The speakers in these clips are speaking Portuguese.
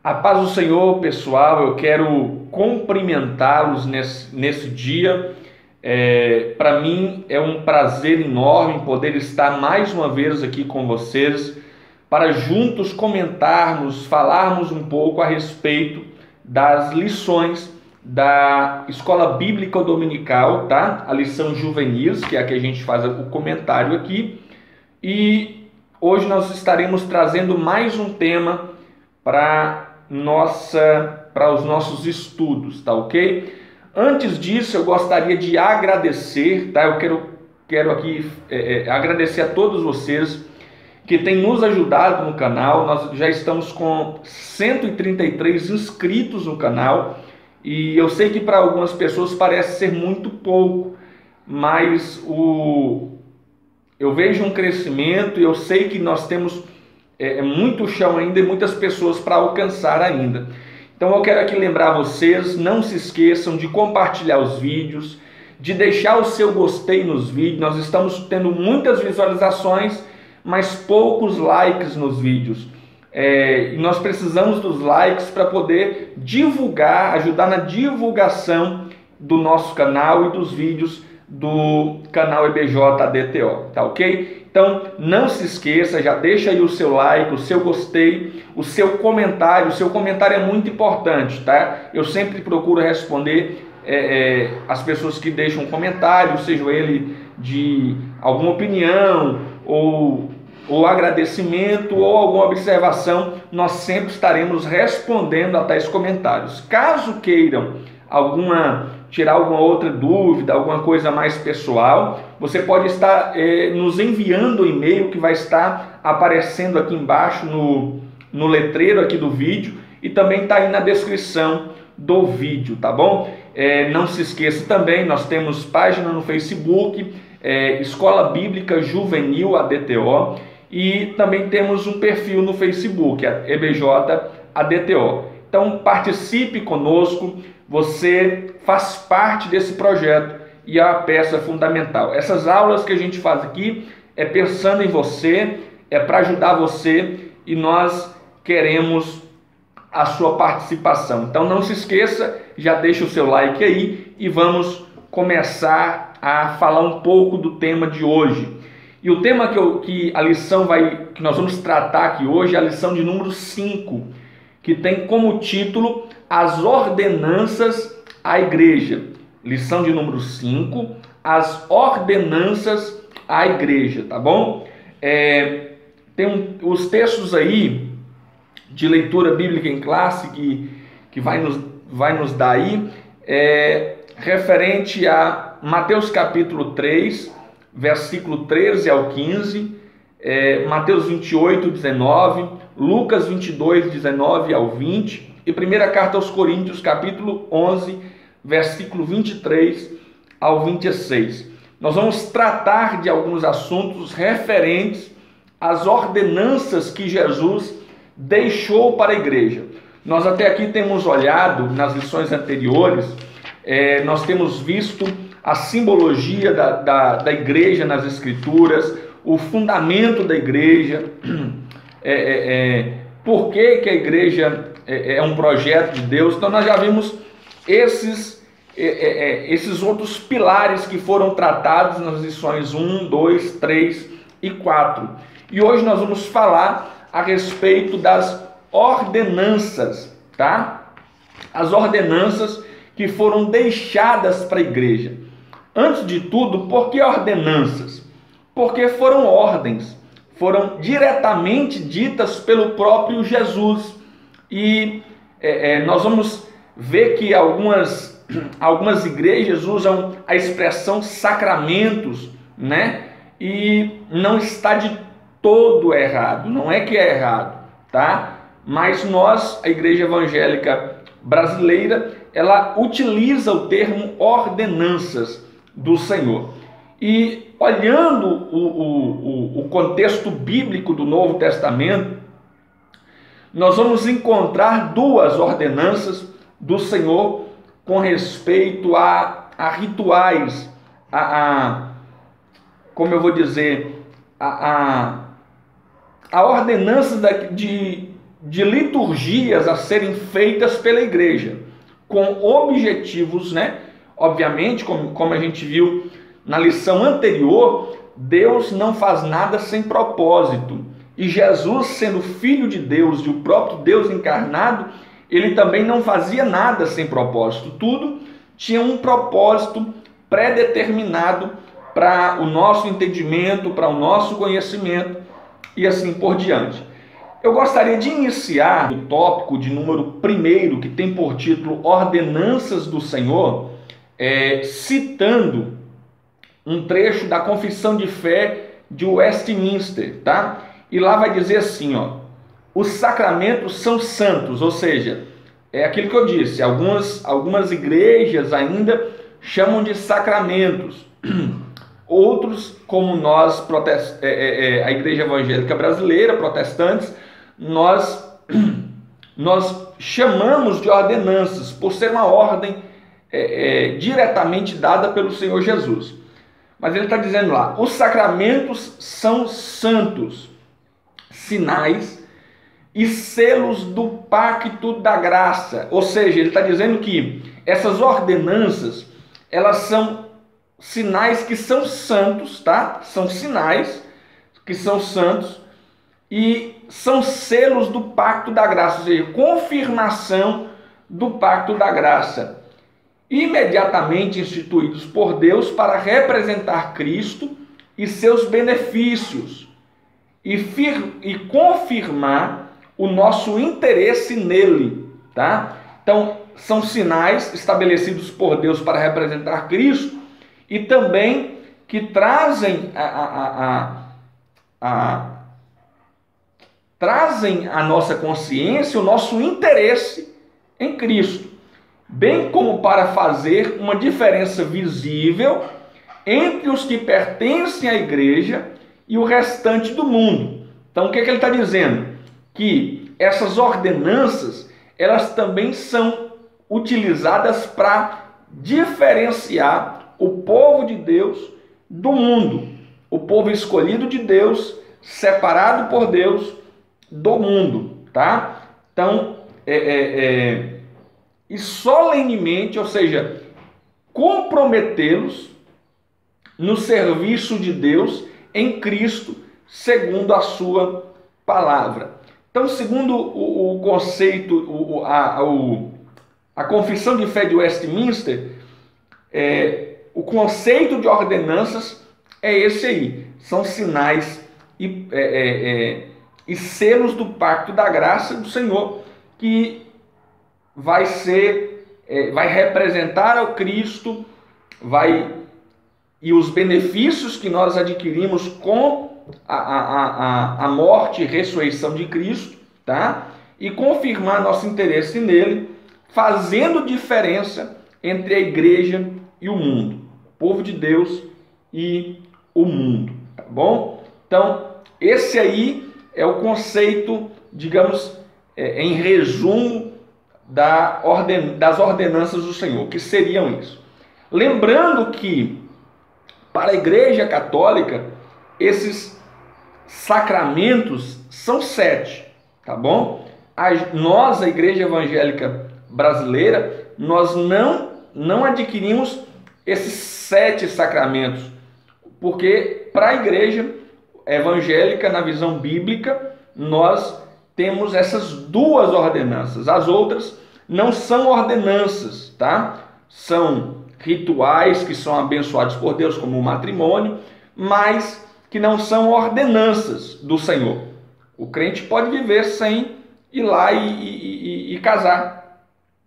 A paz do Senhor, pessoal. Eu quero cumprimentá-los nesse dia. Para mim é um prazer enorme poder estar mais uma vez aqui com vocês para juntos comentarmos, falarmos um pouco a respeito das lições da Escola Bíblica Dominical, tá? A lição juvenis, que é a que a gente faz o comentário aqui. E hoje nós estaremos trazendo mais um tema para os nossos estudos, tá ok? Antes disso, eu gostaria de agradecer, tá? Eu quero aqui agradecer a todos vocês que têm nos ajudado no canal. Nós já estamos com 133 inscritos no canal e eu sei que para algumas pessoas parece ser muito pouco, mas eu vejo um crescimento e eu sei que nós temos muito chão ainda e muitas pessoas para alcançar ainda. Então eu quero aqui lembrar vocês, não se esqueçam de compartilhar os vídeos, de deixar o seu gostei nos vídeos. Nós estamos tendo muitas visualizações, mas poucos likes nos vídeos. E nós precisamos dos likes para poder divulgar, ajudar na divulgação do nosso canal e dos vídeos do canal EBJ ADTO, tá ok? Então não se esqueça, já deixa aí o seu like, o seu gostei, o seu comentário. O seu comentário é muito importante, tá? Eu sempre procuro responder as pessoas que deixam um comentário, seja ele de alguma opinião ou agradecimento ou alguma observação. Nós sempre estaremos respondendo a tais comentários. Caso queiram tirar alguma outra dúvida, alguma coisa mais pessoal, você pode estar nos enviando o e-mail que vai estar aparecendo aqui embaixo no letreiro aqui do vídeo e também está aí na descrição do vídeo, tá bom? Não se esqueça também, nós temos página no Facebook, Escola Bíblica Juvenil ADTO, e também temos um perfil no Facebook, EBJ ADTO. Então participe conosco, você faz parte desse projeto e é a peça fundamental. Essas aulas que a gente faz aqui é pensando em você, é para ajudar você e nós queremos a sua participação. Então não se esqueça, já deixa o seu like aí e vamos começar a falar um pouco do tema de hoje. E o tema que nós vamos tratar aqui hoje é a lição de número 5, que tem como título As Ordenanças à Igreja. Lição de número 5, As Ordenanças à Igreja, tá bom? Os textos aí de leitura bíblica em classe que vai nos dar aí, referente a Mateus capítulo 3, versículo 13 ao 15, Mateus 28, 19, Lucas 22, 19 ao 20 e primeira carta aos Coríntios, capítulo 11, versículo 23 ao 26. Nós vamos tratar de alguns assuntos referentes às ordenanças que Jesus deixou para a igreja. Nós até aqui temos olhado, nas lições anteriores, nós temos visto a simbologia da igreja nas Escrituras, o fundamento da igreja, por que a igreja é um projeto de Deus. Então nós já vimos esses outros pilares que foram tratados nas lições 1, 2, 3 e 4. E hoje nós vamos falar a respeito das ordenanças, tá? As ordenanças que foram deixadas para a igreja. Antes de tudo, por que ordenanças? Porque foram ordens, foram diretamente ditas pelo próprio Jesus. E nós vamos ver que algumas igrejas usam a expressão sacramentos, né? E não está de todo errado, não é que é errado, tá? Mas nós, a Igreja Evangélica Brasileira, ela utiliza o termo ordenanças do Senhor. E olhando o contexto bíblico do Novo Testamento, nós vamos encontrar duas ordenanças do Senhor com respeito a rituais, como eu vou dizer, a ordenanças de liturgias a serem feitas pela igreja, com objetivos, né? Obviamente, como a gente viu na lição anterior, Deus não faz nada sem propósito. E Jesus, sendo Filho de Deus e o próprio Deus encarnado, ele também não fazia nada sem propósito. Tudo tinha um propósito pré-determinado para o nosso entendimento, para o nosso conhecimento e assim por diante. Eu gostaria de iniciar o tópico de número 1, que tem por título Ordenanças do Senhor, citando um trecho da Confissão de Fé de Westminster, tá? E lá vai dizer assim, ó: os sacramentos são santos, ou seja, é aquilo que eu disse, algumas igrejas ainda chamam de sacramentos, outros, como nós, a Igreja Evangélica Brasileira, protestantes, nós chamamos de ordenanças, por ser uma ordem diretamente dada pelo Senhor Jesus. Mas ele está dizendo lá, os sacramentos são santos, sinais e selos do pacto da graça. Ou seja, ele está dizendo que essas ordenanças, elas são sinais que são santos, tá? São sinais que são santos e são selos do pacto da graça, ou seja, confirmação do pacto da graça, imediatamente instituídos por Deus para representar Cristo e seus benefícios e confirmar o nosso interesse nele, tá? Então, são sinais estabelecidos por Deus para representar Cristo e também que trazem trazem à nossa consciência o nosso interesse em Cristo, bem como para fazer uma diferença visível entre os que pertencem à igreja e o restante do mundo. Então, o que ele está dizendo? Que essas ordenanças, elas também são utilizadas para diferenciar o povo de Deus do mundo, o povo escolhido de Deus, separado por Deus do mundo, tá? Então, e solenemente, ou seja, comprometê-los no serviço de Deus em Cristo, segundo a sua palavra. Então, segundo o conceito, a Confissão de Fé de Westminster, o conceito de ordenanças é esse aí, são sinais e selos do pacto da graça do Senhor, que vai representar ao Cristo, e os benefícios que nós adquirimos com a morte e ressurreição de Cristo, tá? E confirmar nosso interesse nele, fazendo diferença entre a igreja e o mundo, o povo de Deus e o mundo, tá bom? Então, esse aí é o conceito, digamos, em resumo, das ordenanças do Senhor, que seriam isso. Lembrando que, para a Igreja Católica, esses sacramentos são 7, tá bom? Nós, a Igreja Evangélica Brasileira, nós não adquirimos esses 7 sacramentos, porque para a Igreja Evangélica, na visão bíblica, nós temos essas 2 ordenanças. As outras não são ordenanças, tá? São rituais que são abençoados por Deus, como o matrimônio, mas que não são ordenanças do Senhor. O crente pode viver sem ir lá e casar,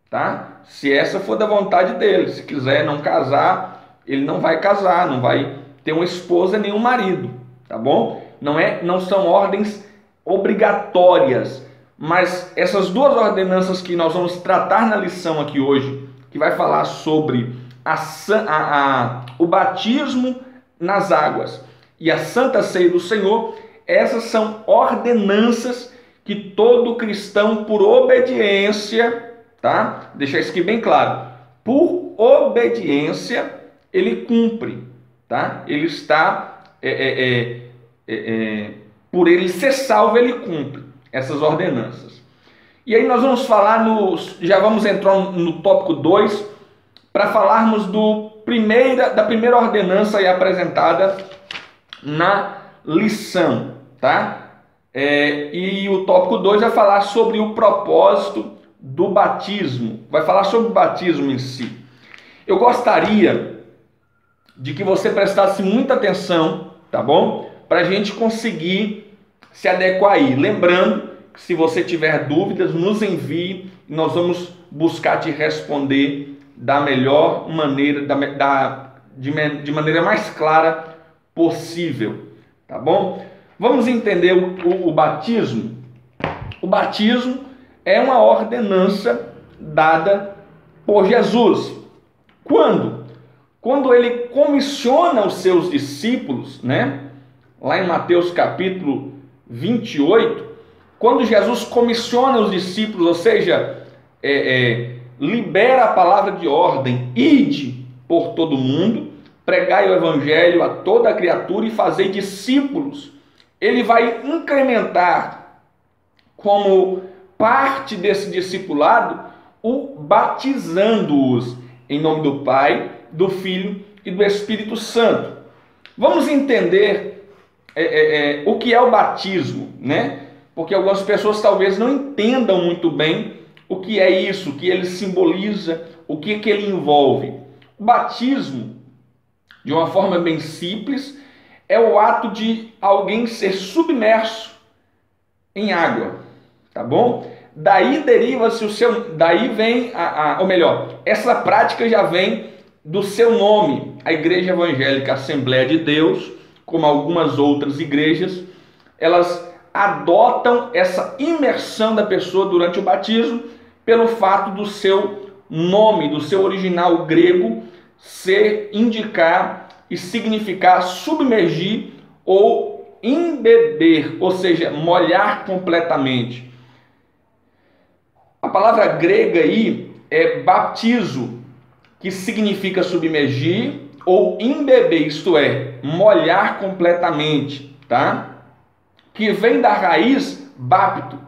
tá? Se essa for da vontade dele. Se quiser não casar, ele não vai casar, não vai ter uma esposa nem um marido, tá bom? Não são ordens obrigatórias, mas essas 2 ordenanças que nós vamos tratar na lição aqui hoje, que vai falar sobre o batismo nas águas e a Santa Ceia do Senhor, essas são ordenanças que todo cristão, por obediência, tá? Deixar isso aqui bem claro, por obediência, ele cumpre, tá? Ele está, por ele ser salvo, ele cumpre essas ordenanças. E aí nós vamos falar, já vamos entrar no tópico 2, para falarmos da primeira ordenança aí apresentada na lição, tá? E o tópico 2 vai falar sobre o propósito do batismo, vai falar sobre o batismo em si. Eu gostaria de que você prestasse muita atenção, tá bom? Para a gente conseguir se adequar aí. Lembrando que se você tiver dúvidas, nos envie e nós vamos buscar te responder da melhor maneira, de maneira mais clara possível, tá bom? Vamos entender o batismo. O batismo é uma ordenança dada por Jesus. Quando? Quando ele comissiona os seus discípulos, né? Lá em Mateus capítulo 28, quando Jesus comissiona os discípulos, ou seja, libera a palavra de ordem, ide por todo mundo, pregai o evangelho a toda a criatura e fazei discípulos. Ele vai incrementar como parte desse discipulado o batizando-os em nome do Pai, do Filho e do Espírito Santo. Vamos entender o que é o batismo, né? Porque algumas pessoas talvez não entendam muito bem o que é isso, o que ele simboliza, o que ele envolve. O batismo, de uma forma bem simples, é o ato de alguém ser submerso em água, tá bom? Daí deriva-se daí vem ou melhor, essa prática já vem do seu nome. A Igreja Evangélica Assembleia de Deus, como algumas outras igrejas, elas adotam essa imersão da pessoa durante o batismo pelo fato do seu nome, do seu original grego, indicar e significar submergir ou embeber, ou seja, molhar completamente. A palavra grega aí é baptizo, que significa submergir ou embeber, isto é, molhar completamente, tá? Que vem da raiz bapto,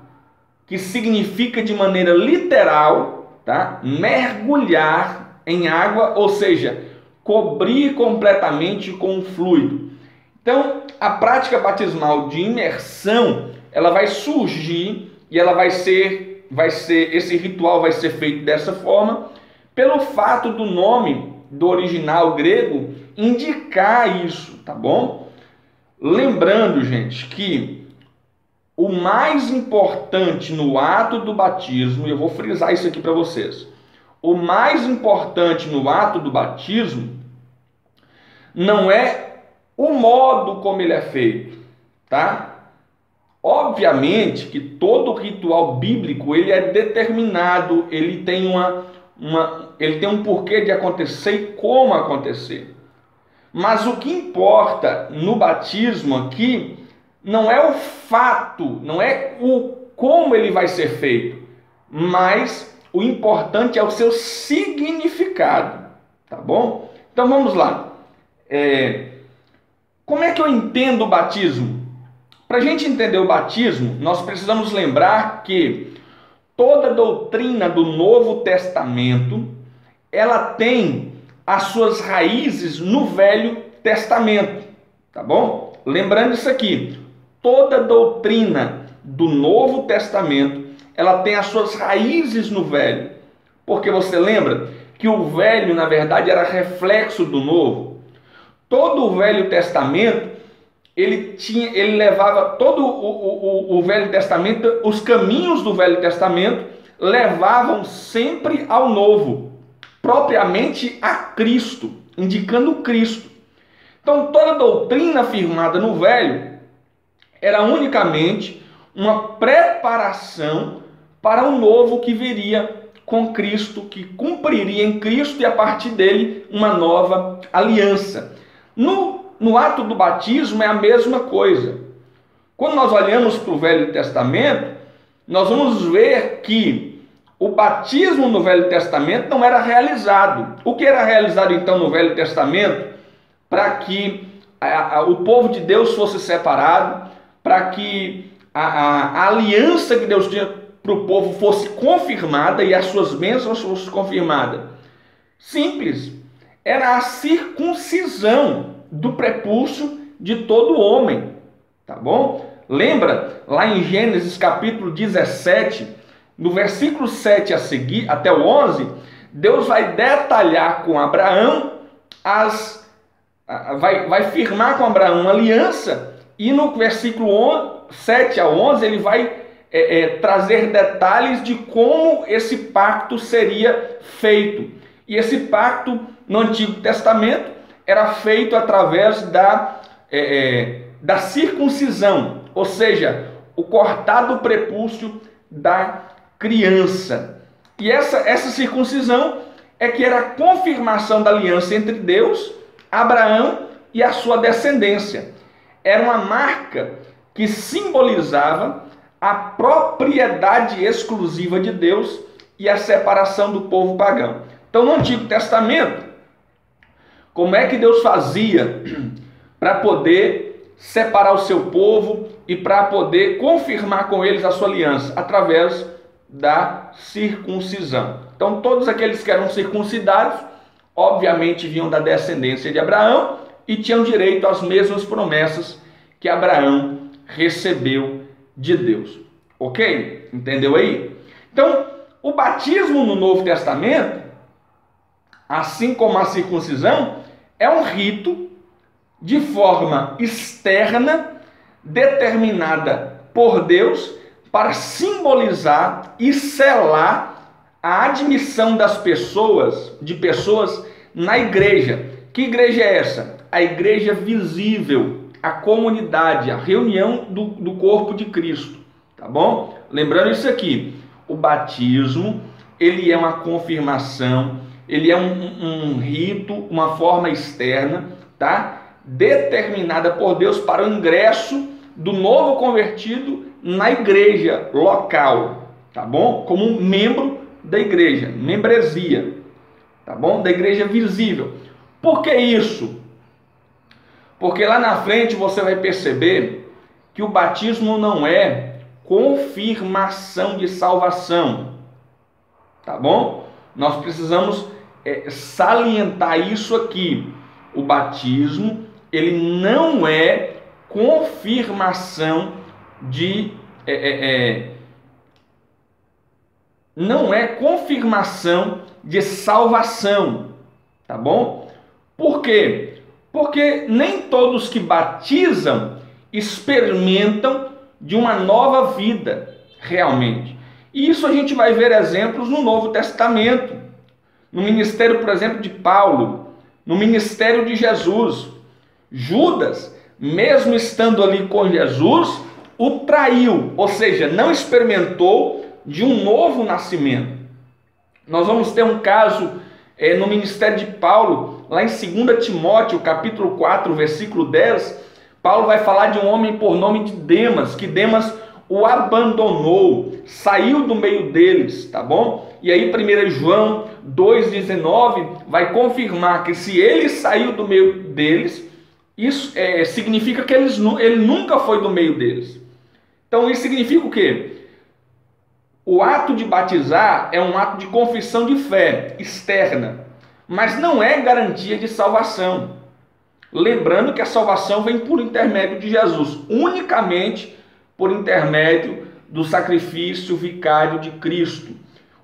que significa de maneira literal, tá? Mergulhar em água, ou seja, cobrir completamente com um fluido. Então, a prática batismal de imersão, ela vai surgir e ela esse ritual vai ser feito dessa forma, pelo fato do nome do original grego indicar isso, tá bom? Lembrando, gente, que o mais importante no ato do batismo, e eu vou frisar isso aqui para vocês, o mais importante no ato do batismo não é o modo como ele é feito, tá? Obviamente que todo ritual bíblico ele é determinado, ele tem um porquê de acontecer e como acontecer. Mas o que importa no batismo aqui não é o fato, não é o como ele vai ser feito, mas o importante é o seu significado, tá bom? Então vamos lá. Como é que eu entendo o batismo? Para a gente entender o batismo, nós precisamos lembrar que toda doutrina do Novo Testamento, ela tem as suas raízes no Velho Testamento, tá bom? Lembrando isso aqui, toda doutrina do Novo Testamento, ela tem as suas raízes no Velho, porque você lembra que o Velho, na verdade, era reflexo do Novo. Todo o Velho Testamento, ele levava todo o Velho Testamento, os caminhos do Velho Testamento levavam sempre ao Novo, propriamente a Cristo, indicando Cristo. Então toda doutrina afirmada no Velho era unicamente uma preparação para o novo que viria com Cristo, que cumpriria em Cristo e a partir dele uma nova aliança. No ato do batismo é a mesma coisa. Quando nós olhamos para o Velho Testamento, nós vamos ver que o batismo no Velho Testamento não era realizado. O que era realizado então no Velho Testamento? Para que o povo de Deus fosse separado, para que a aliança que Deus tinha para o povo fosse confirmada e as suas bênçãos fossem confirmadas? Simples. Era a circuncisão do prepúcio de todo homem. Tá bom? Lembra lá em Gênesis capítulo 17, no versículo 7 a seguir, até o 11, Deus vai detalhar com Abraão, vai firmar com Abraão uma aliança, e no versículo 7 a 11 ele vai trazer detalhes de como esse pacto seria feito. E esse pacto no Antigo Testamento era feito através da circuncisão, ou seja, o cortar do prepúcio da criança. E essa circuncisão é que era a confirmação da aliança entre Deus, Abraão e a sua descendência. Era uma marca que simbolizava a propriedade exclusiva de Deus e a separação do povo pagão. Então, no Antigo Testamento, como é que Deus fazia para poder separar o seu povo e para poder confirmar com eles a sua aliança? Através da circuncisão. Então, todos aqueles que eram circuncidados, obviamente vinham da descendência de Abraão e tinham direito às mesmas promessas que Abraão recebeu de Deus. Ok? Entendeu aí? Então, o batismo no Novo Testamento, assim como a circuncisão, é um rito de forma externa, determinada por Deus, para simbolizar e selar a admissão das pessoas, na igreja. Que igreja é essa? A igreja visível, a comunidade, a reunião do corpo de Cristo. Tá bom? Lembrando isso aqui, o batismo, ele é uma confirmação, ele é um rito, uma forma externa, tá? Determinada por Deus para o ingresso do novo convertido na igreja local, tá bom? Como um membro da igreja, membresia, tá bom? Da igreja visível. Por que isso? Porque lá na frente você vai perceber que o batismo não é confirmação de salvação, tá bom? Nós precisamos salientar isso aqui. O batismo, ele não é confirmação não é confirmação de salvação, tá bom? Por quê? Porque nem todos que batizam experimentam de uma nova vida, realmente. E isso a gente vai ver exemplos no Novo Testamento, no ministério, por exemplo, de Paulo, no ministério de Jesus. Judas, mesmo estando ali com Jesus, o traiu, ou seja, não experimentou de um novo nascimento. Nós vamos ter um caso no ministério de Paulo, lá em 2 Timóteo, capítulo 4, versículo 10, Paulo vai falar de um homem por nome de Demas, que Demas o abandonou, saiu do meio deles, tá bom? E aí 1 João 2,19 vai confirmar que se ele saiu do meio deles, isso significa que ele nunca foi do meio deles. Então isso significa o quê? O ato de batizar é um ato de confissão de fé externa, mas não é garantia de salvação. Lembrando que a salvação vem por intermédio de Jesus, unicamente por intermédio do sacrifício vicário de Cristo.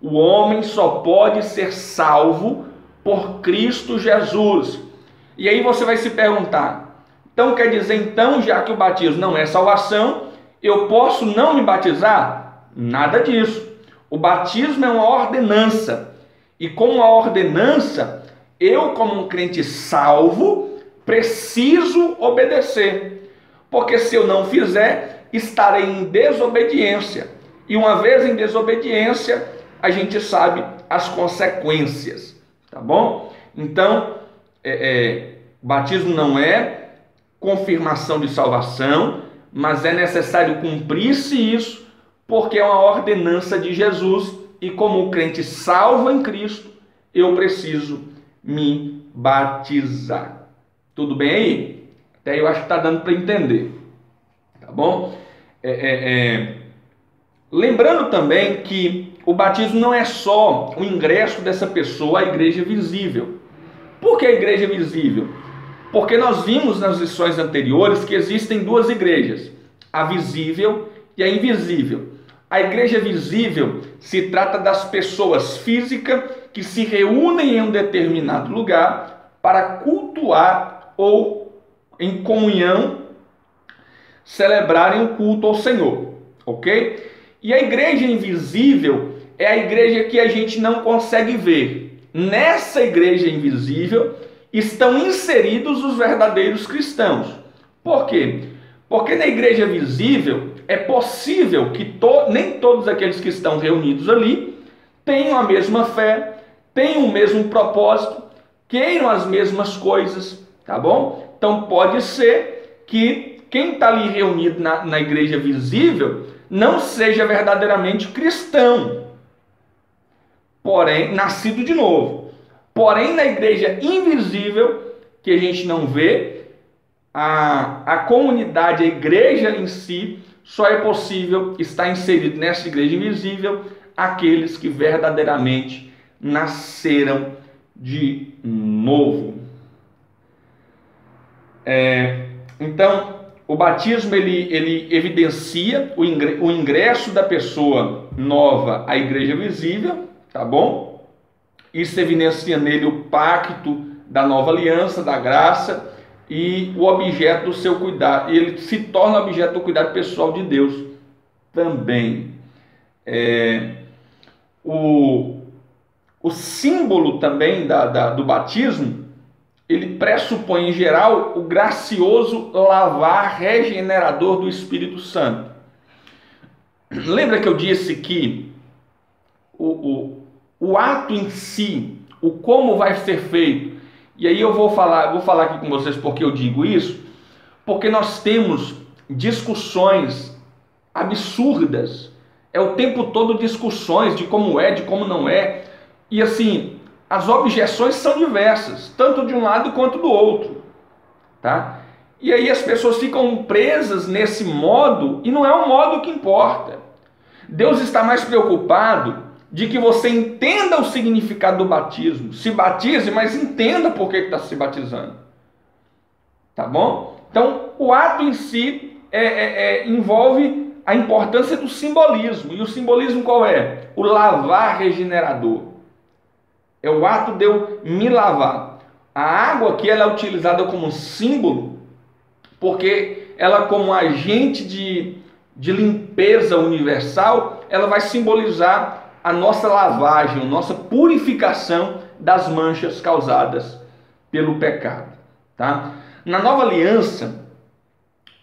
O homem só pode ser salvo por Cristo Jesus. E aí você vai se perguntar, então quer dizer então, já que o batismo não é salvação, eu posso não me batizar? Nada disso. O batismo é uma ordenança. E com a ordenança, eu como um crente salvo, preciso obedecer. Porque se eu não fizer, estarei em desobediência. E uma vez em desobediência, a gente sabe as consequências. Tá bom? Então, batismo não é confirmação de salvação, mas é necessário cumprir-se isso, porque é uma ordenança de Jesus, e como crente salvo em Cristo, eu preciso me batizar. Tudo bem aí? Até eu acho que está dando para entender. Tá bom? Lembrando também que o batismo não é só o ingresso dessa pessoa à igreja visível. Por que a igreja visível? Porque nós vimos nas lições anteriores que existem duas igrejas, a visível e a invisível. A igreja visível se trata das pessoas físicas que se reúnem em um determinado lugar para cultuar ou, em comunhão, celebrarem o culto ao Senhor, ok? E a igreja invisível é a igreja que a gente não consegue ver. Nessa igreja invisível estão inseridos os verdadeiros cristãos. Por quê? Porque na igreja visível é possível que nem todos aqueles que estão reunidos ali tenham a mesma fé, tenham o mesmo propósito, queiram as mesmas coisas, tá bom? Então pode ser que quem está ali reunido na igreja visível não seja verdadeiramente cristão, porém, nascido de novo. Porém, na igreja invisível, que a gente não vê, a comunidade, a igreja em si, só é possível estar inserido nessa igreja invisível aqueles que verdadeiramente nasceram de novo. Então, o batismo ele evidencia o ingresso da pessoa nova à igreja visível, tá bom? Isso evidencia nele o pacto da nova aliança, da graça e o objeto do seu cuidado. Ele se torna objeto do cuidado pessoal de Deus também. O símbolo também do batismo, ele pressupõe em geral o gracioso lavar regenerador do Espírito Santo. Lembra que eu disse que o ato em si, o como vai ser feito, e aí eu vou falar aqui com vocês porque eu digo isso, porque nós temos discussões absurdas, é o tempo todo discussões de como é, de como não é, e assim, as objeções são diversas, tanto de um lado quanto do outro, tá? E aí as pessoas ficam presas nesse modo, e não é o modo que importa. Deus está mais preocupado de que você entenda o significado do batismo. Se batize, mas entenda por que está se batizando. Tá bom? Então, o ato em si envolve a importância do simbolismo. E o simbolismo qual é? O lavar regenerador. É o ato de eu me lavar. A água aqui ela é utilizada como símbolo, porque ela como agente de limpeza universal, ela vai simbolizar a nossa lavagem, a nossa purificação das manchas causadas pelo pecado. Tá? Na nova aliança,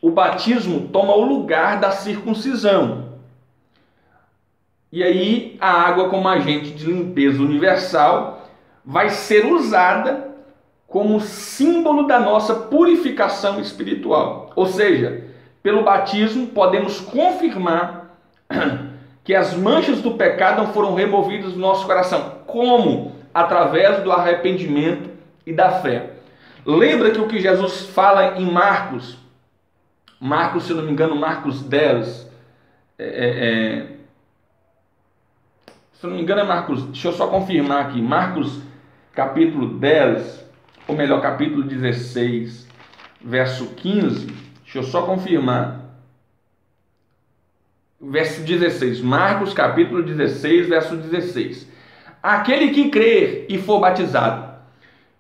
o batismo toma o lugar da circuncisão. E aí a água como agente de limpeza universal vai ser usada como símbolo da nossa purificação espiritual. Ou seja, pelo batismo podemos confirmar que as manchas do pecado não foram removidas do nosso coração. Como? Através do arrependimento e da fé. Lembra que o que Jesus fala em Marcos, se não me engano, Marcos 10, se não me engano é Marcos, deixa eu só confirmar aqui, Marcos capítulo 10, ou melhor, capítulo 16, verso 15, deixa eu só confirmar. Verso 16, Marcos capítulo 16, verso 16. Aquele que crer e for batizado,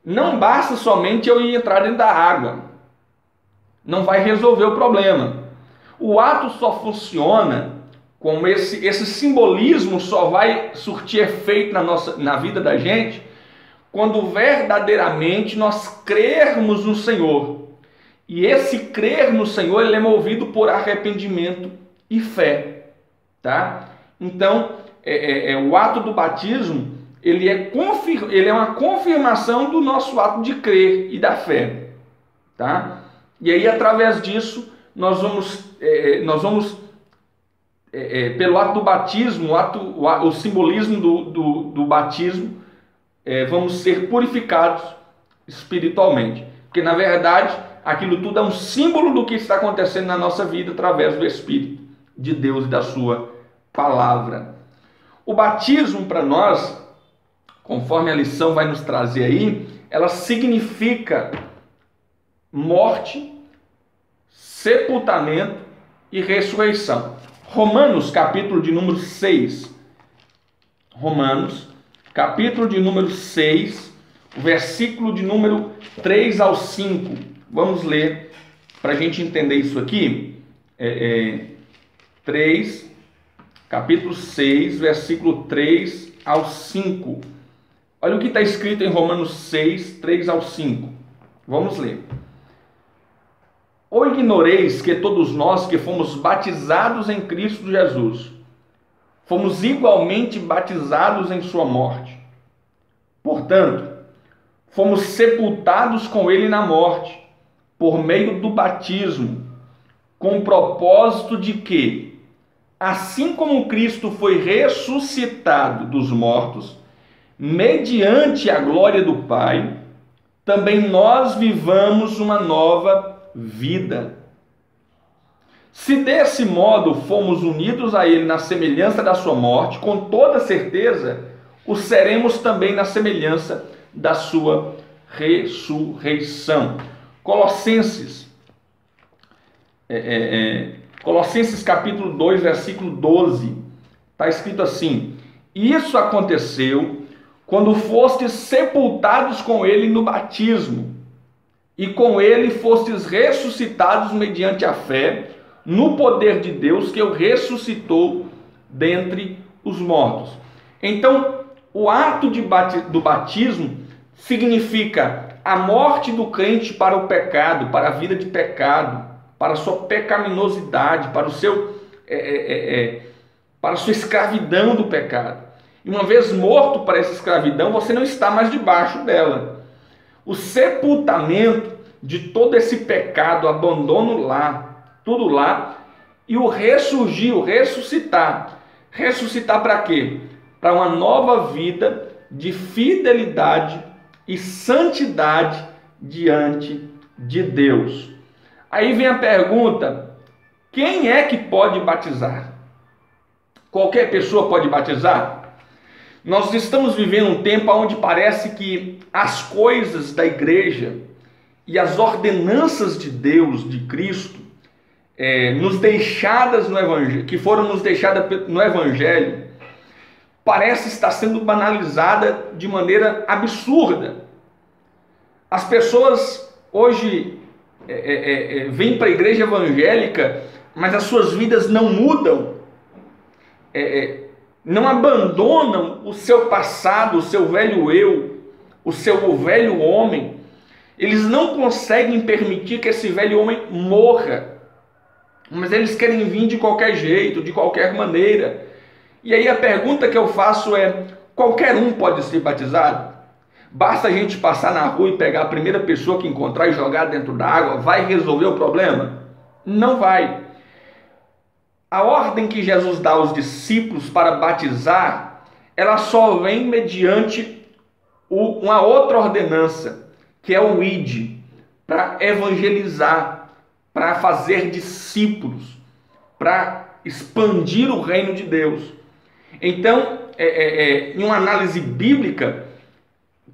não basta somente eu ir entrar dentro da água, não vai resolver o problema. O ato só funciona, como esse simbolismo só vai surtir efeito na vida da gente, quando verdadeiramente nós crermos no Senhor. E esse crer no Senhor, ele é movido por arrependimento e fé, tá? Então, o ato do batismo, ele é uma confirmação do nosso ato de crer e da fé, tá? E aí, através disso, nós vamos pelo ato do batismo, o simbolismo do batismo, vamos ser purificados espiritualmente, porque na verdade aquilo tudo é um símbolo do que está acontecendo na nossa vida através do Espírito de Deus e da sua palavra. O batismo para nós, conforme a lição vai nos trazer aí, ela significa morte, sepultamento e ressurreição. Romanos, capítulo de número 6. Romanos, capítulo de número 6, versículo de número 3 ao 5. Vamos ler para a gente entender isso aqui. 3, capítulo 6, versículo 3 ao 5. Olha o que está escrito em Romanos 6, 3 ao 5. Vamos ler. Ou ignoreis que todos nós que fomos batizados em Cristo Jesus, fomos igualmente batizados em sua morte. Portanto, fomos sepultados com ele na morte, por meio do batismo, com o propósito de que, assim como Cristo foi ressuscitado dos mortos, mediante a glória do Pai, também nós vivamos uma nova vida. Se desse modo fomos unidos a ele na semelhança da sua morte, com toda certeza o seremos também na semelhança da sua ressurreição. Colossenses capítulo 2, versículo 12, está escrito assim: isso aconteceu quando fostes sepultados com ele no batismo, e com ele fostes ressuscitados mediante a fé no poder de Deus que o ressuscitou dentre os mortos. Então, o ato do batismo significa a morte do crente para o pecado, para a vida de pecado, para a sua pecaminosidade, para a sua escravidão do pecado. E uma vez morto para essa escravidão, você não está mais debaixo dela. O sepultamento de todo esse pecado, abandono lá, tudo lá, e o ressurgir, o ressuscitar. Ressuscitar para quê? Para uma nova vida de fidelidade e santidade diante de Deus. Aí vem a pergunta: quem é que pode batizar? Qualquer pessoa pode batizar? Nós estamos vivendo um tempo onde parece que as coisas da igreja e as ordenanças de Deus, de Cristo, nos deixadas no Evangelho, que foram nos deixadas no Evangelho, parece estar sendo banalizada de maneira absurda. As pessoas hoje vêm para a igreja evangélica, mas as suas vidas não mudam, não abandonam o seu passado, o seu velho eu, o seu velho homem. Eles não conseguem permitir que esse velho homem morra, mas eles querem vir de qualquer jeito, de qualquer maneira. E aí a pergunta que eu faço é: qualquer um pode ser batizado? Basta a gente passar na rua e pegar a primeira pessoa que encontrar e jogar dentro da água, vai resolver o problema? Não vai. A ordem que Jesus dá aos discípulos para batizar, ela só vem mediante uma outra ordenança, que é o id, para evangelizar, para fazer discípulos, para expandir o reino de Deus. Então, em uma análise bíblica,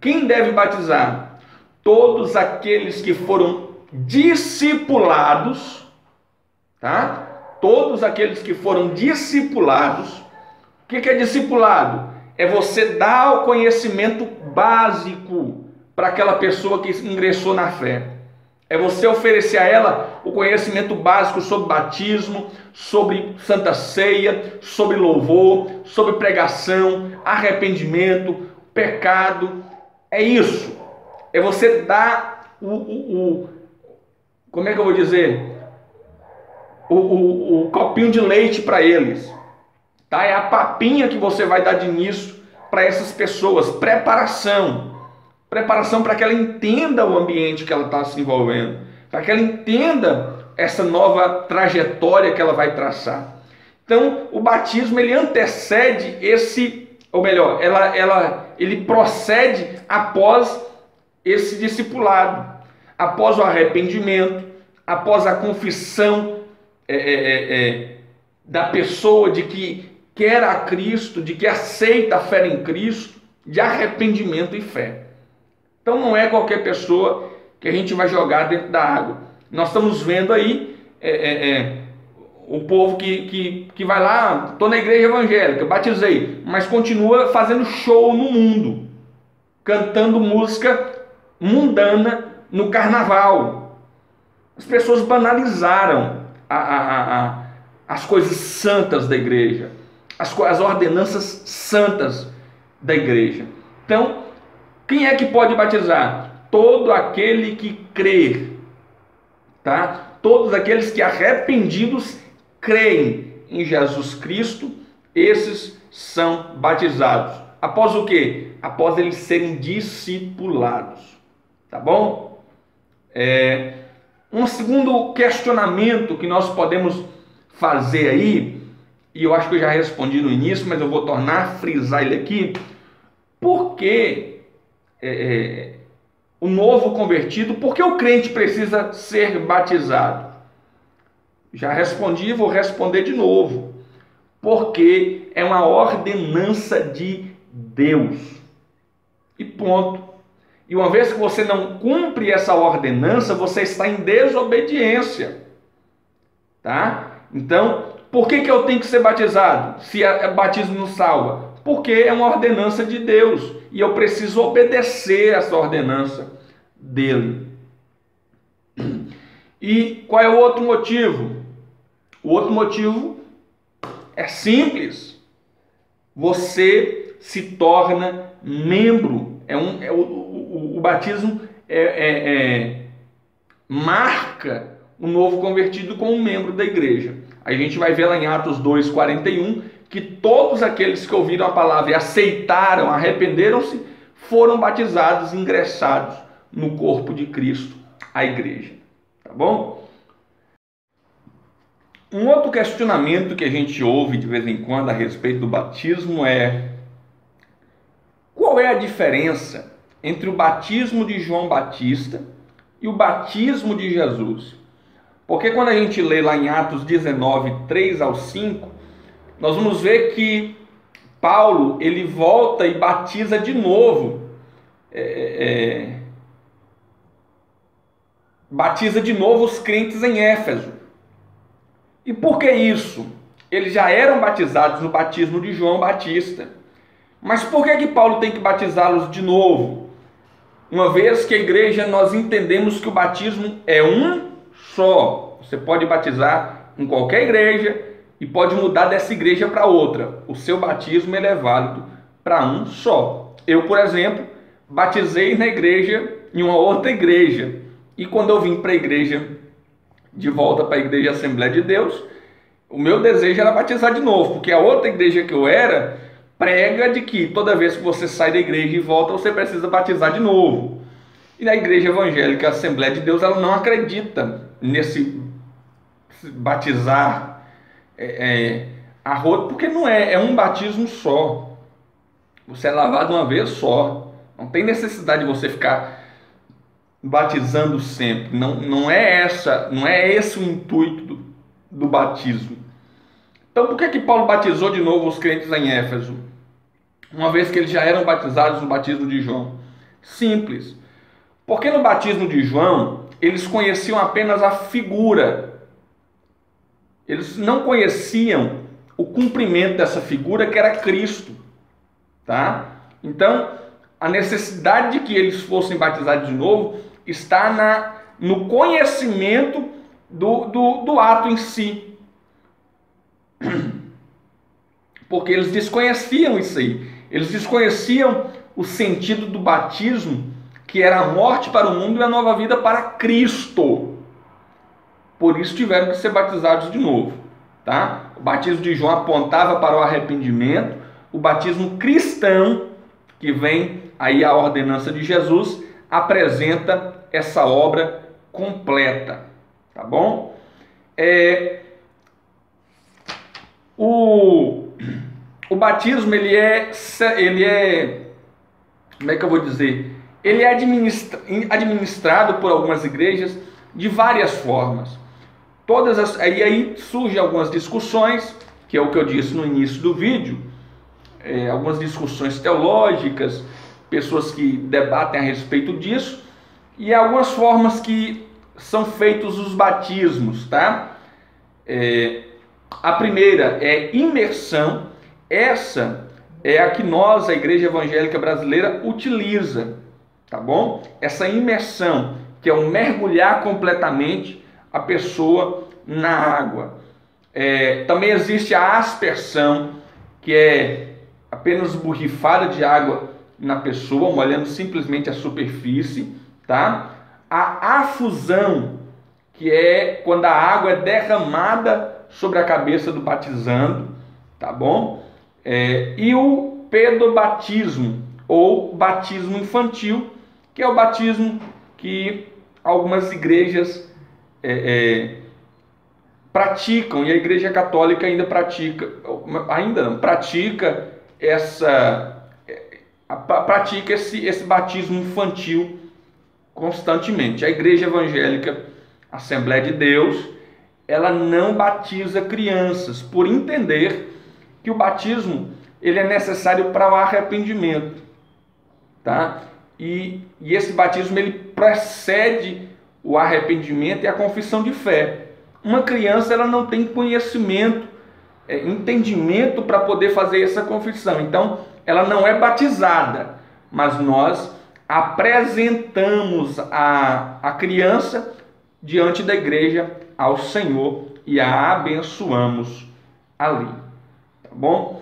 quem deve batizar? Todos aqueles que foram discipulados, tá? Todos aqueles que foram discipulados. O que é discipulado? É você dar o conhecimento básico para aquela pessoa que ingressou na fé. É você oferecer a ela o conhecimento básico sobre batismo, sobre santa ceia, sobre louvor, sobre pregação, arrependimento, pecado. É isso. É você dar como é que eu vou dizer? O copinho de leite para eles, tá? É a papinha que você vai dar de início para essas pessoas. Preparação para que ela entenda o ambiente que ela está se envolvendo, para que ela entenda essa nova trajetória que ela vai traçar. Então, o batismo ele antecede ele procede após esse discipulado, após o arrependimento, após a confissão da pessoa de que quer a Cristo, de que aceita a fé em Cristo, de arrependimento e fé. Então não é qualquer pessoa que a gente vai jogar dentro da água. Nós estamos vendo aí o povo que vai lá, estou na igreja evangélica, batizei, mas continua fazendo show no mundo, cantando música mundana no carnaval. As pessoas banalizaram as coisas santas da igreja, as ordenanças santas da igreja. Então, quem é que pode batizar? Todo aquele que crer, tá? Todos aqueles que arrependidos creem em Jesus Cristo, esses são batizados. Após o quê? Após eles serem discipulados, tá bom? Um segundo questionamento que nós podemos fazer aí, e eu acho que eu já respondi no início, mas eu vou tornar a frisar ele aqui. Por que o novo convertido, por que o crente precisa ser batizado? Já respondi e vou responder de novo. Porque é uma ordenança de Deus. E ponto. E uma vez que você não cumpre essa ordenança, você está em desobediência. Tá? Então, por que eu tenho que ser batizado? Se o batismo não salva? Porque é uma ordenança de Deus. E eu preciso obedecer essa ordenança dele. E qual é o outro motivo? O outro motivo é simples. Você se torna membro. O batismo marca o novo convertido como um membro da igreja. A gente vai ver lá em Atos 2:41 que todos aqueles que ouviram a palavra e aceitaram, arrependeram-se, foram batizados e ingressados no corpo de Cristo, a igreja. Tá bom? Um outro questionamento que a gente ouve de vez em quando a respeito do batismo é: qual é a diferença entre o batismo de João Batista e o batismo de Jesus? Porque quando a gente lê lá em Atos 19:3-5, nós vamos ver que Paulo, ele volta e batiza de novo, batiza de novo os crentes em Éfeso. E por que isso? Eles já eram batizados no batismo de João Batista. Mas por que Paulo tem que batizá-los de novo? Uma vez que a igreja, nós entendemos que o batismo é um só. Você pode batizar em qualquer igreja e pode mudar dessa igreja para outra. O seu batismo ele é válido para um só. Eu, por exemplo, batizei na igreja, em uma outra igreja. E quando eu vim para a igreja, de volta para a igreja Assembleia de Deus, o meu desejo era batizar de novo, porque a outra igreja que eu era prega de que toda vez que você sai da igreja e volta, você precisa batizar de novo. E na igreja evangélica Assembleia de Deus, ela não acredita nesse batizar a rodo, porque não é um batismo só. Você é lavado uma vez só. Não tem necessidade de você ficar batizando sempre. Não é esse o intuito do batismo. Então, por que Paulo batizou de novo os crentes em Éfeso, uma vez que eles já eram batizados no batismo de João? Simples. Porque no batismo de João, eles conheciam apenas a figura. Eles não conheciam o cumprimento dessa figura, que era Cristo. Tá? Então, a necessidade de que eles fossem batizados de novo está no conhecimento do ato em si. Porque eles desconheciam isso aí. Eles desconheciam o sentido do batismo, que era a morte para o mundo e a nova vida para Cristo. Por isso tiveram que ser batizados de novo. Tá? O batismo de João apontava para o arrependimento. O batismo cristão, que vem aí a ordenança de Jesus, apresenta essa obra completa. Tá bom? O batismo, ele é, como é que eu vou dizer? Ele é administrado por algumas igrejas de várias formas. E aí surgem algumas discussões que é o que eu disse no início do vídeo, algumas discussões teológicas, pessoas que debatem a respeito disso, e algumas formas que são feitos os batismos, tá? A primeira é imersão. Essa é a que nós, a Igreja Evangélica Brasileira, utiliza, tá bom? Essa imersão, que é o mergulhar completamente a pessoa na água. Também existe a aspersão, que é apenas borrifada de água na pessoa, molhando simplesmente a superfície, tá? A afusão, que é quando a água é derramada sobre a cabeça do batizando, tá bom? E o pedobatismo, ou batismo infantil, que é o batismo que algumas igrejas praticam, e a Igreja Católica ainda pratica, pratica esse batismo infantil constantemente. A Igreja Evangélica Assembleia de Deus, ela não batiza crianças, por entender que o batismo ele é necessário para o arrependimento, tá? E esse batismo ele precede o arrependimento e a confissão de fé. Uma criança ela não tem conhecimento, entendimento para poder fazer essa confissão, então ela não é batizada, mas nós apresentamos a criança diante da igreja ao Senhor e a abençoamos ali, tá bom?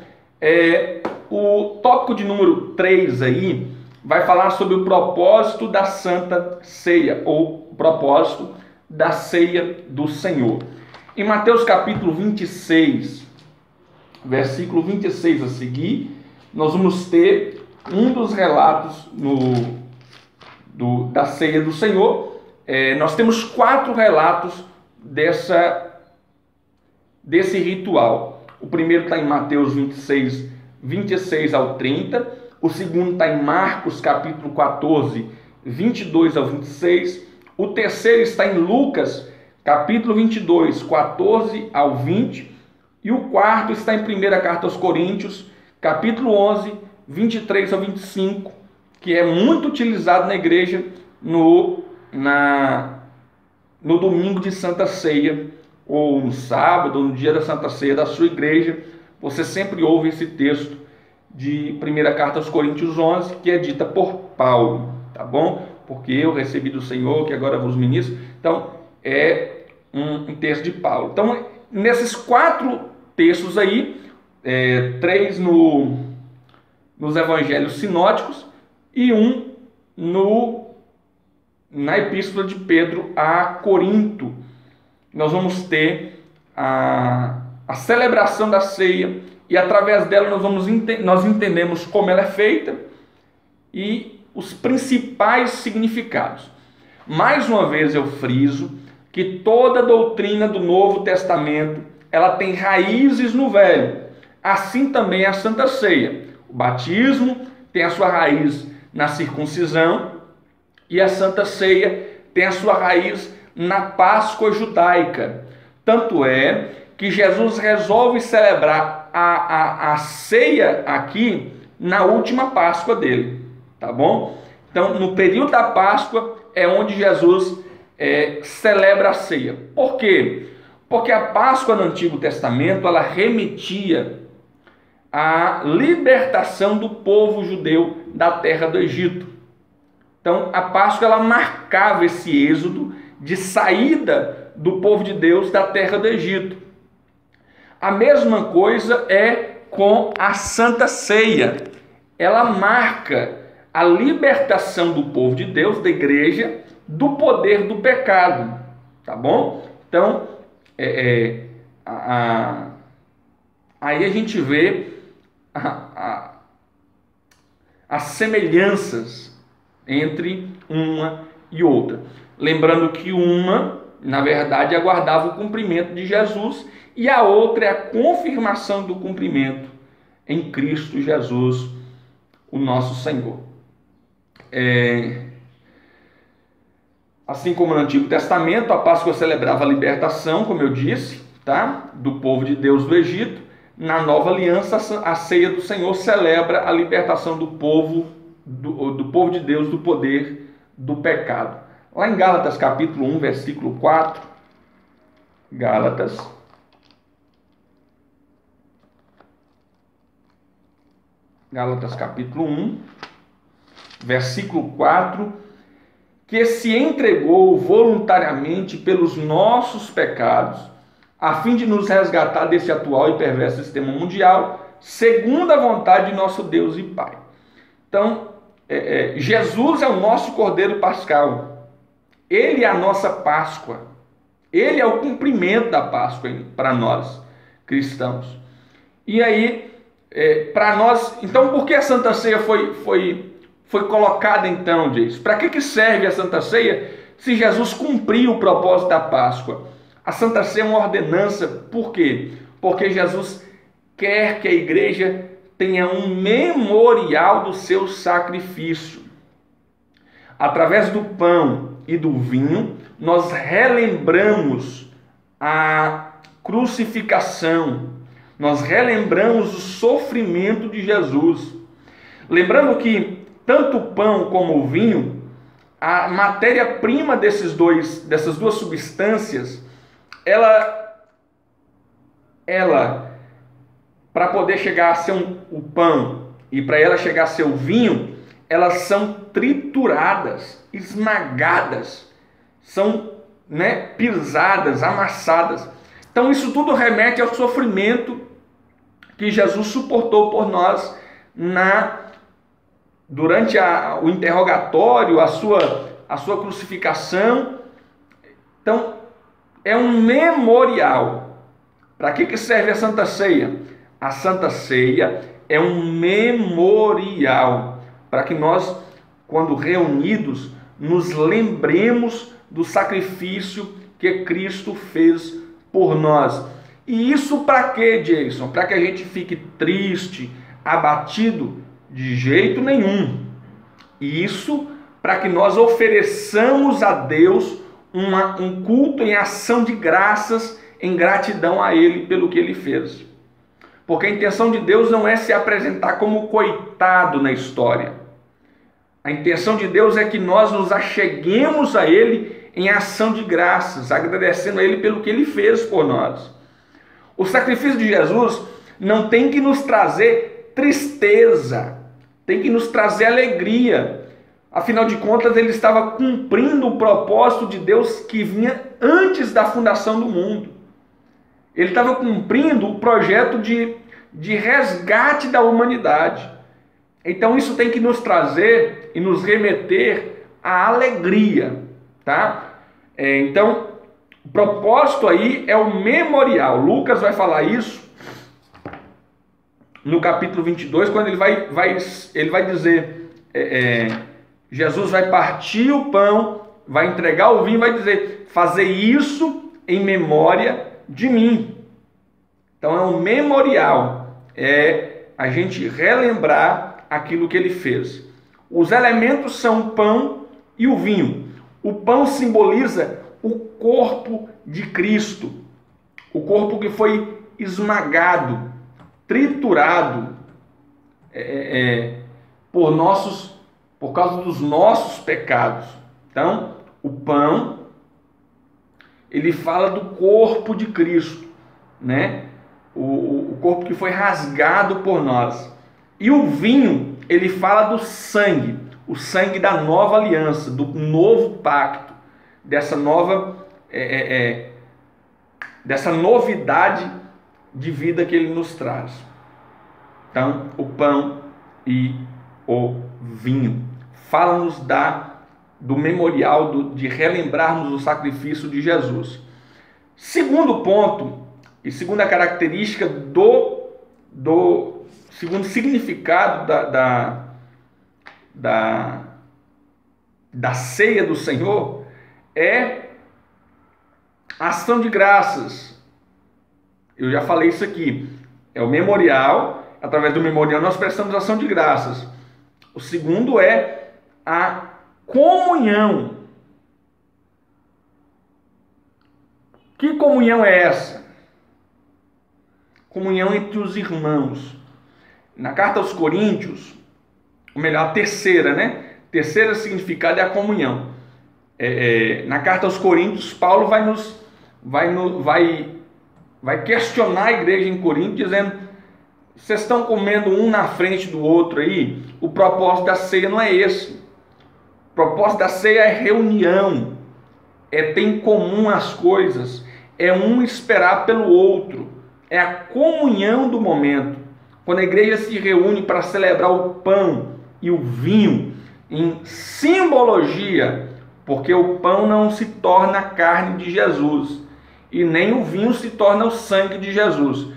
O tópico de número 3 aí vai falar sobre o propósito da Santa Ceia, ou o propósito da ceia do Senhor. Em Mateus capítulo 26, versículo 26 a seguir, nós vamos ter um dos relatos da ceia do Senhor. Nós temos 4 relatos desse ritual. O primeiro está em Mateus 26, 26 ao 30. O segundo está em Marcos capítulo 14, 22 ao 26. O terceiro está em Lucas capítulo 22, 14 ao 20. E o quarto está em 1ª carta aos Coríntios, capítulo 11, 23 ao 25, que é muito utilizado na igreja no domingo de Santa Ceia, ou no sábado, ou no dia da Santa Ceia da sua igreja. Você sempre ouve esse texto de 1ª carta aos Coríntios 11, que é dita por Paulo, tá bom? Porque eu recebi do Senhor, que agora vos ministro. Então, é um texto de Paulo. Então, nesses 4 textos aí, 3 nos evangelhos sinóticos e 1 na epístola de Pedro a Corinto, nós vamos ter a celebração da ceia, e através dela nós entendemos como ela é feita e os principais significados. Mais uma vez eu friso que toda a doutrina do Novo Testamento ela tem raízes no Velho. Assim também a Santa Ceia. O batismo tem a sua raiz na circuncisão e a Santa Ceia tem a sua raiz na Páscoa judaica. Tanto é que Jesus resolve celebrar a ceia aqui na última Páscoa dele, tá bom? Então, no período da Páscoa é onde Jesus celebra a ceia. Por quê? Porque a Páscoa no Antigo Testamento ela remetia à libertação do povo judeu da terra do Egito. Então, a Páscoa ela marcava esse êxodo de saída do povo de Deus da terra do Egito. A mesma coisa é com a Santa Ceia. Ela marca a libertação do povo de Deus, da igreja, do poder do pecado, tá bom? Então, aí a gente vê as semelhanças entre uma e outra. Lembrando que uma, na verdade, aguardava o cumprimento de Jesus e a outra é a confirmação do cumprimento em Cristo Jesus, o nosso Senhor. Assim como no Antigo Testamento, a Páscoa celebrava a libertação, como eu disse, tá? Do povo de Deus do Egito. na nova aliança, a ceia do Senhor celebra a libertação do povo, do povo de Deus, do poder do pecado. Lá em Gálatas capítulo 1, versículo 4, Gálatas capítulo 1, versículo 4, que se entregou voluntariamente pelos nossos pecados, a fim de nos resgatar desse atual e perverso sistema mundial, segundo a vontade de nosso Deus e Pai. Então, Jesus é o nosso Cordeiro Pascal. Ele é a nossa Páscoa. Ele é o cumprimento da Páscoa para nós, cristãos. E aí, para nós... Então, por que a Santa Ceia foi colocada então, diz? Para que serve a Santa Ceia se Jesus cumpriu o propósito da Páscoa? A Santa Ceia é uma ordenança, por quê? Porque Jesus quer que a igreja tenha um memorial do seu sacrifício. Através do pão e do vinho, nós relembramos a crucificação, nós relembramos o sofrimento de Jesus. Lembrando que tanto o pão como o vinho, a matéria-prima dessas duas substâncias, ela para poder chegar a ser o pão e para ela chegar a ser o vinho, elas são trituradas, esmagadas, são pisadas, amassadas. Então isso tudo remete ao sofrimento que Jesus suportou por nós durante o interrogatório, a sua crucificação. Então é um memorial. Para que serve a Santa Ceia? A Santa Ceia é um memorial para que nós, quando reunidos, nos lembremos do sacrifício que Cristo fez por nós. E isso para quê, Jason? Para que a gente fique triste, abatido? De jeito nenhum. E isso para que nós ofereçamos a Deus um culto em ação de graças, em gratidão a Ele pelo que Ele fez. Porque a intenção de Deus não é se apresentar como coitado na história. A intenção de Deus é que nós nos acheguemos a Ele em ação de graças, agradecendo a Ele pelo que Ele fez por nós. O sacrifício de Jesus não tem que nos trazer tristeza, tem que nos trazer alegria. Afinal de contas, Ele estava cumprindo o propósito de Deus que vinha antes da fundação do mundo. Ele estava cumprindo o projeto de resgate da humanidade. Então isso tem que nos trazer e nos remeter à alegria, tá? Então, o propósito aí é o memorial. Lucas vai falar isso no capítulo 22, quando ele vai dizer, Jesus vai partir o pão, vai entregar o vinho, vai dizer, fazer isso em memória de mim. Então é um memorial, é a gente relembrar aquilo que ele fez. Os elementos são o pão e o vinho. O pão simboliza o corpo de Cristo, o corpo que foi esmagado, triturado por causa dos nossos pecados. Então, o pão, ele fala do corpo de Cristo, né? O corpo que foi rasgado por nós. E o vinho, ele fala do sangue, o sangue da nova aliança, do novo pacto, dessa novidade de vida que ele nos traz. Então, o pão e o vinho. Fala-nos do memorial, de relembrarmos o sacrifício de Jesus. Segundo ponto, e segunda característica segundo significado da ceia do Senhor, é ação de graças. Eu já falei isso aqui. É o memorial. Através do memorial nós prestamos ação de graças. O segundo é a comunhão. Que comunhão é essa? comunhão entre os irmãos. Na carta aos Coríntios, ou melhor, a terceira, né? Terceiro significado é a comunhão. Na carta aos Coríntios, Paulo vai questionar a igreja em Corinto, dizendo: vocês estão comendo um na frente do outro aí? O propósito da ceia não é esse. O propósito da ceia é reunião, é ter em comum as coisas, é um esperar pelo outro, é a comunhão do momento. Quando a igreja se reúne para celebrar o pão e o vinho, em simbologia, porque o pão não se torna a carne de Jesus, e nem o vinho se torna o sangue de Jesus.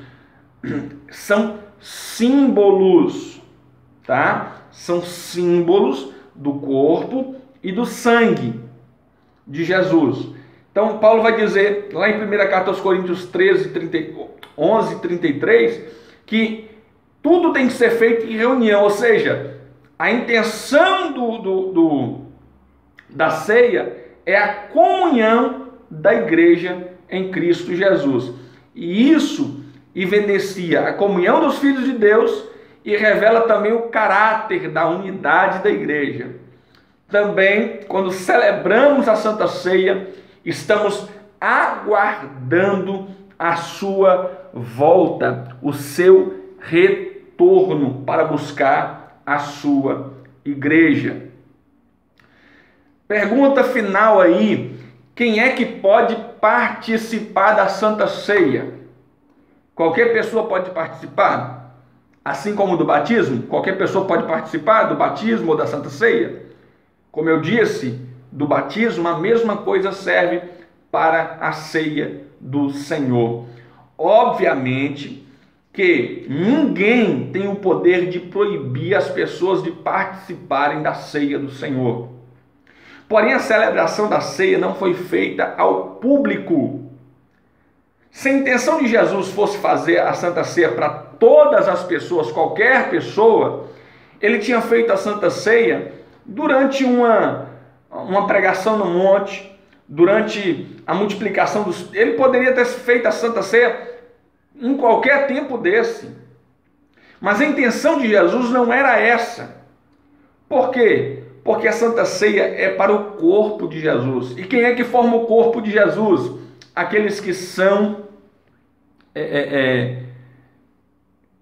São símbolos, tá? São símbolos do corpo e do sangue de Jesus. Então Paulo vai dizer lá em 1 carta aos Coríntios 11, 33, que tudo tem que ser feito em reunião, ou seja, a intenção da ceia é a comunhão da igreja em Cristo Jesus. E isso evidencia a comunhão dos filhos de Deus e revela também o caráter da unidade da igreja. Também, quando celebramos a Santa Ceia, estamos aguardando a sua volta, o seu retorno para buscar a sua igreja. Pergunta final aí: quem é que pode participar da Santa Ceia? Qualquer pessoa pode participar? Assim como do batismo, qualquer pessoa pode participar do batismo ou da Santa Ceia? Como eu disse, do batismo a mesma coisa serve para a ceia do Senhor. Obviamente que ninguém tem o poder de proibir as pessoas de participarem da ceia do Senhor. Porém, a celebração da ceia não foi feita ao público. Se a intenção de Jesus fosse fazer a Santa Ceia para todas as pessoas, qualquer pessoa, ele tinha feito a Santa Ceia durante uma pregação no monte, durante a multiplicação dos... Ele poderia ter feito a Santa Ceia em qualquer tempo desse. Mas a intenção de Jesus não era essa. Por quê? Porque a Santa Ceia é para o corpo de Jesus. E quem é que forma o corpo de Jesus? Aqueles que são...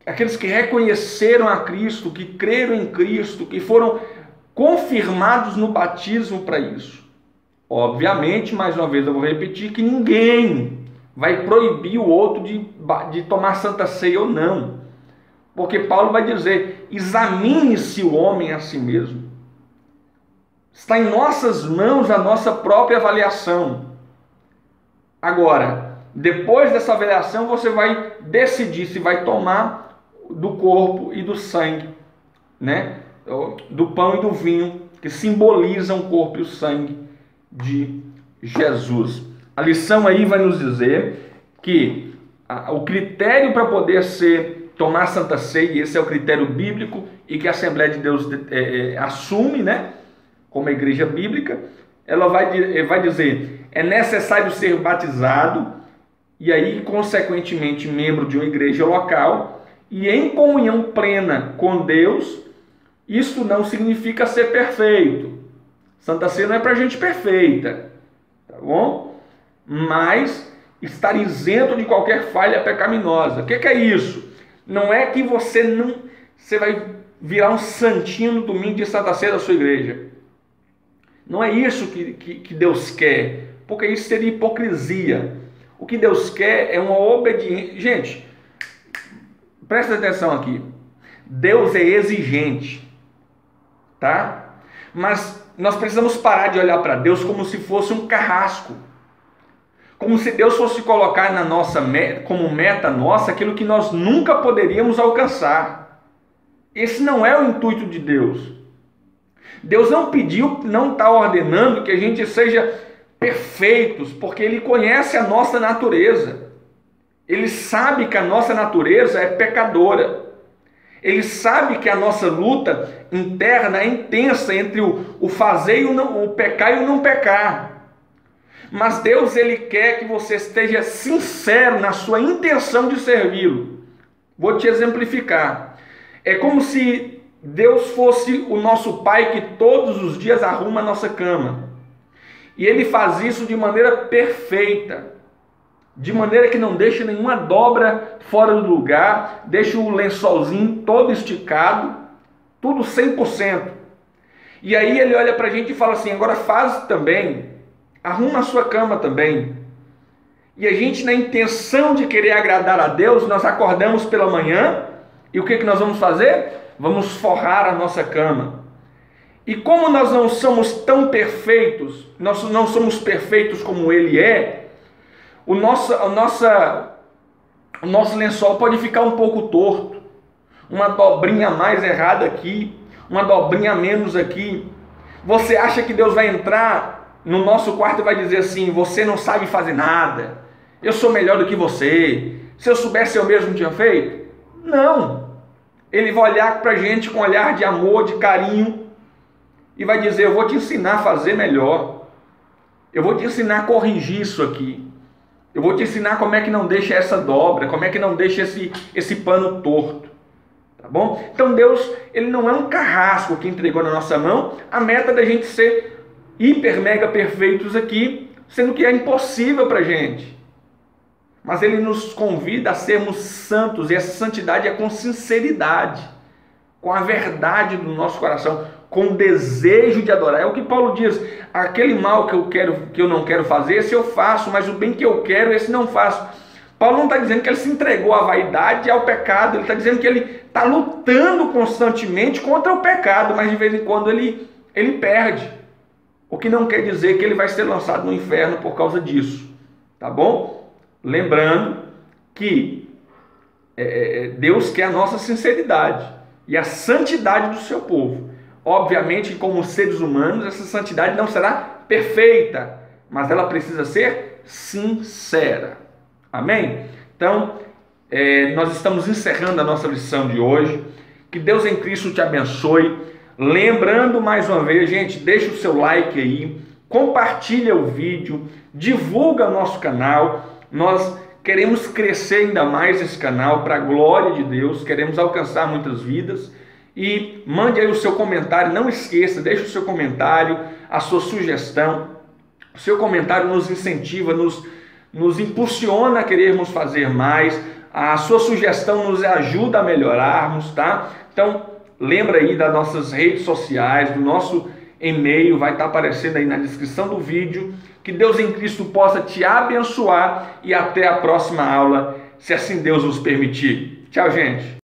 aqueles que reconheceram a Cristo, que creram em Cristo, que foram confirmados no batismo para isso. Obviamente, mais uma vez eu vou repetir, que ninguém vai proibir o outro de tomar Santa Ceia ou não. Porque Paulo vai dizer: examine-se o homem a si mesmo. Está em nossas mãos a nossa própria avaliação. Agora, depois dessa avaliação, você vai decidir se vai tomar do corpo e do sangue, né? Do pão e do vinho, que simbolizam o corpo e o sangue de Jesus. A lição aí vai nos dizer que o critério para poder tomar Santa Ceia, esse é o critério bíblico e que a Assembleia de Deus assume, né, como a igreja bíblica, ela vai dizer: é necessário ser batizado e aí, consequentemente, membro de uma igreja local e em comunhão plena com Deus. Isso não significa ser perfeito. Santa Ceia não é para gente perfeita, tá bom? Mas estar isento de qualquer falha pecaminosa. O que é isso? Não é que você vai virar um santinho no domingo de Santa Ceia da sua igreja. Não é isso que Deus quer, porque isso seria hipocrisia. O que Deus quer é uma obediência. Gente, presta atenção aqui. Deus é exigente, tá? Mas nós precisamos parar de olhar para Deus como se fosse um carrasco. Como se Deus fosse colocar na nossa como meta nossa aquilo que nós nunca poderíamos alcançar. Esse não é o intuito de Deus. Deus não pediu, não está ordenando que a gente seja perfeitos, porque Ele conhece a nossa natureza. Ele sabe que a nossa natureza é pecadora. Ele sabe que a nossa luta interna é intensa entre o fazer e o pecar e o não pecar. Mas Deus, Ele quer que você esteja sincero na sua intenção de servi-lo. Vou te exemplificar. É como se Deus fosse o nosso pai que todos os dias arruma a nossa cama. E ele faz isso de maneira perfeita, de maneira que não deixa nenhuma dobra fora do lugar, deixa o lençolzinho todo esticado, tudo 100%. E aí ele olha para a gente e fala assim, agora faz também, arruma a sua cama também. E a gente, na intenção de querer agradar a Deus, nós acordamos pela manhã e o que nós vamos fazer? Vamos forrar a nossa cama. E como nós não somos tão perfeitos, nós não somos perfeitos como Ele é, o nosso lençol pode ficar um pouco torto, uma dobrinha mais errada aqui, uma dobrinha a menos aqui. Você acha que Deus vai entrar no nosso quarto e vai dizer assim, você não sabe fazer nada, eu sou melhor do que você, se eu soubesse eu mesmo tinha feito? Não. Ele vai olhar para a gente com um olhar de amor, de carinho, e vai dizer, eu vou te ensinar a fazer melhor, eu vou te ensinar a corrigir isso aqui, eu vou te ensinar como é que não deixa essa dobra, como é que não deixa esse pano torto, tá bom? Então Deus, Ele não é um carrasco que entregou na nossa mão a meta da gente ser hiper mega perfeitos aqui, sendo que é impossível para a gente. Mas Ele nos convida a sermos santos, e essa santidade é com sinceridade, com a verdade do nosso coração, com o desejo de adorar. É o que Paulo diz, aquele mal que eu não quero fazer, esse eu faço, mas o bem que eu quero, esse não faço. Paulo não está dizendo que ele se entregou à vaidade e ao pecado, ele está dizendo que ele está lutando constantemente contra o pecado, mas de vez em quando ele perde. O que não quer dizer que ele vai ser lançado no inferno por causa disso, tá bom? Lembrando que Deus quer a nossa sinceridade e a santidade do seu povo. Obviamente, como seres humanos, essa santidade não será perfeita, mas ela precisa ser sincera. Amém? Então, nós estamos encerrando a nossa lição de hoje. Que Deus em Cristo te abençoe. Lembrando mais uma vez, gente, deixa o seu like aí, compartilha o vídeo, divulga o nosso canal. Nós queremos crescer ainda mais esse canal para a glória de Deus, queremos alcançar muitas vidas. E mande aí o seu comentário, não esqueça, deixe o seu comentário, a sua sugestão. O seu comentário nos incentiva, nos impulsiona a querermos fazer mais. A sua sugestão nos ajuda a melhorarmos, tá? Então, lembra aí das nossas redes sociais, do nosso e-mail, vai estar aparecendo aí na descrição do vídeo. Que Deus em Cristo possa te abençoar e até a próxima aula, se assim Deus nos permitir. Tchau, gente!